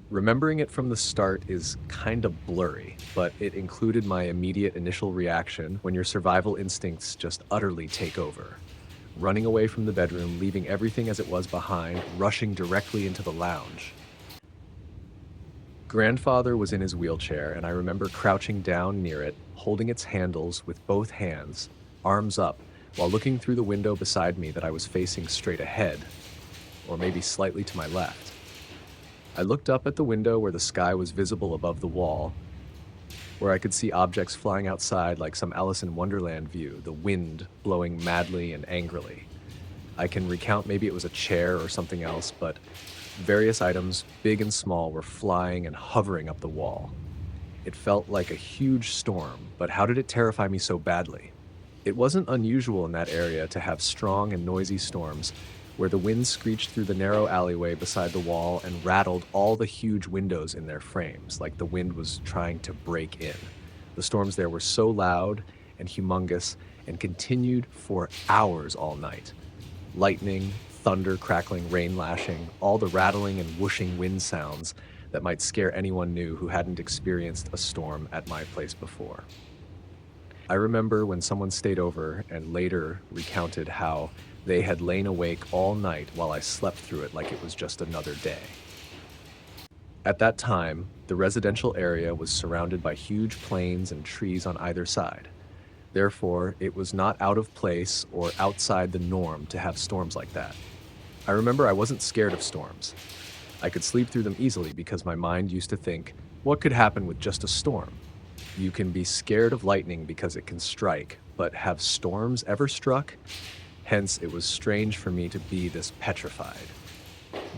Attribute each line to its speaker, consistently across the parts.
Speaker 1: Remembering it from the start is kind of blurry, but it included my immediate initial reaction when your survival instincts just utterly take over. Running away from the bedroom, leaving everything as it was behind, rushing directly into the lounge. Grandfather was in his wheelchair, and I remember crouching down near it, holding its handles with both hands, arms up, while looking through the window beside me that I was facing straight ahead, or maybe slightly to my left. I looked up at the window where the sky was visible above the wall, where I could see objects flying outside like some Alice in Wonderland view, the wind blowing madly and angrily. I can recount maybe it was a chair or something else, but various items, big and small, were flying and hovering up the wall. It felt like a huge storm, but how did it terrify me so badly? It wasn't unusual in that area to have strong and noisy storms, where the wind screeched through the narrow alleyway beside the wall and rattled all the huge windows in their frames, like the wind was trying to break in. The storms there were so loud and humongous and continued for hours all night. Lightning, thunder crackling, rain lashing, all the rattling and whooshing wind sounds that might scare anyone new who hadn't experienced a storm at my place before. I remember when someone stayed over and later recounted how they had lain awake all night while I slept through it like it was just another day. At that time, the residential area was surrounded by huge plains and trees on either side. Therefore, it was not out of place or outside the norm to have storms like that. I remember I wasn't scared of storms. I could sleep through them easily because my mind used to think, what could happen with just a storm? You can be scared of lightning because it can strike, but have storms ever struck? Hence, it was strange for me to be this petrified.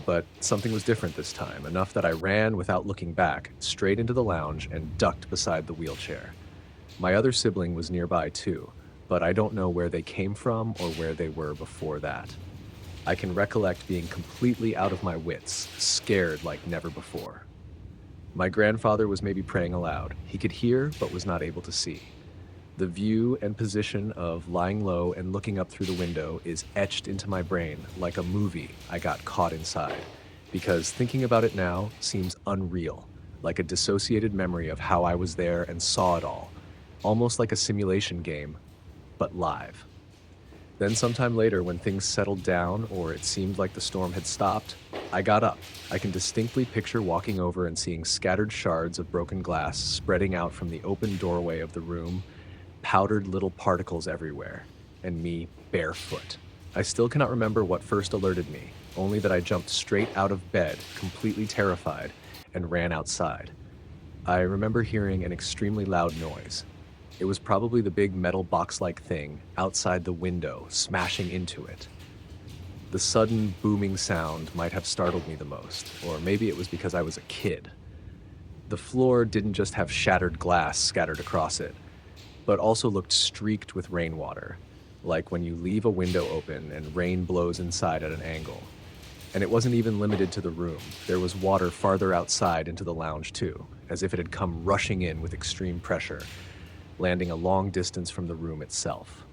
Speaker 1: But something was different this time, enough that I ran without looking back, straight into the lounge and ducked beside the wheelchair. My other sibling was nearby too, but I don't know where they came from or where they were before that. I can recollect being completely out of my wits, scared like never before. My grandfather was maybe praying aloud. He could hear, but was not able to see. The view and position of lying low and looking up through the window is etched into my brain like a movie I got caught inside, because thinking about it now seems unreal, like a dissociated memory of how I was there and saw it all, almost like a simulation game, but live. Then sometime later, when things settled down or it seemed like the storm had stopped, I got up. I can distinctly picture walking over and seeing scattered shards of broken glass spreading out from the open doorway of the room, powdered little particles everywhere, and me barefoot. I still cannot remember what first alerted me, only that I jumped straight out of bed, completely terrified, and ran outside. I remember hearing an extremely loud noise. It was probably the big metal box-like thing outside the window smashing into it. The sudden booming sound might have startled me the most, or maybe it was because I was a kid. The floor didn't just have shattered glass scattered across it, but also looked streaked with rainwater, like when you leave a window open and rain blows inside at an angle. And it wasn't even limited to the room. There was water farther outside into the lounge too, as if it had come rushing in with extreme pressure, landing a long distance from the room itself.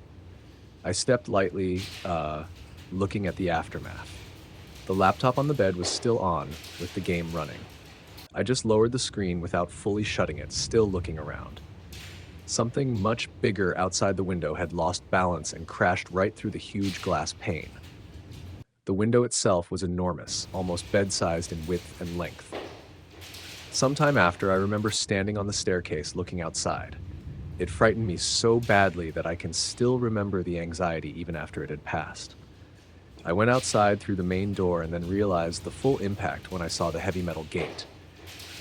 Speaker 1: I stepped lightly, looking at the aftermath. The laptop on the bed was still on, with the game running. I just lowered the screen without fully shutting it, still looking around. Something much bigger outside the window had lost balance and crashed right through the huge glass pane. The window itself was enormous, almost bed-sized in width and length. Sometime after, I remember standing on the staircase looking outside. It frightened me so badly that I can still remember the anxiety even after it had passed. I went outside through the main door and then realized the full impact when I saw the heavy metal gate.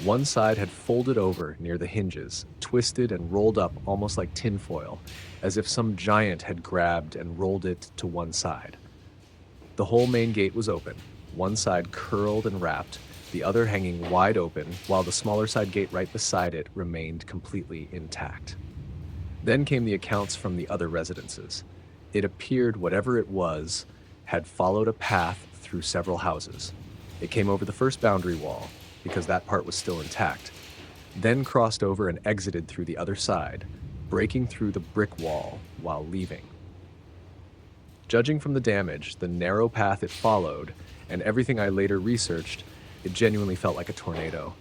Speaker 1: One side had folded over near the hinges, twisted and rolled up almost like tinfoil, as if some giant had grabbed and rolled it to one side. The whole main gate was open, one side curled and wrapped, the other hanging wide open, while the smaller side gate right beside it remained completely intact. Then came the accounts from the other residences. It appeared whatever it was had followed a path through several houses. It came over the first boundary wall, because that part was still intact, then crossed over and exited through the other side, breaking through the brick wall while leaving. Judging from the damage, the narrow path it followed, and everything I later researched, It genuinely felt like a tornado.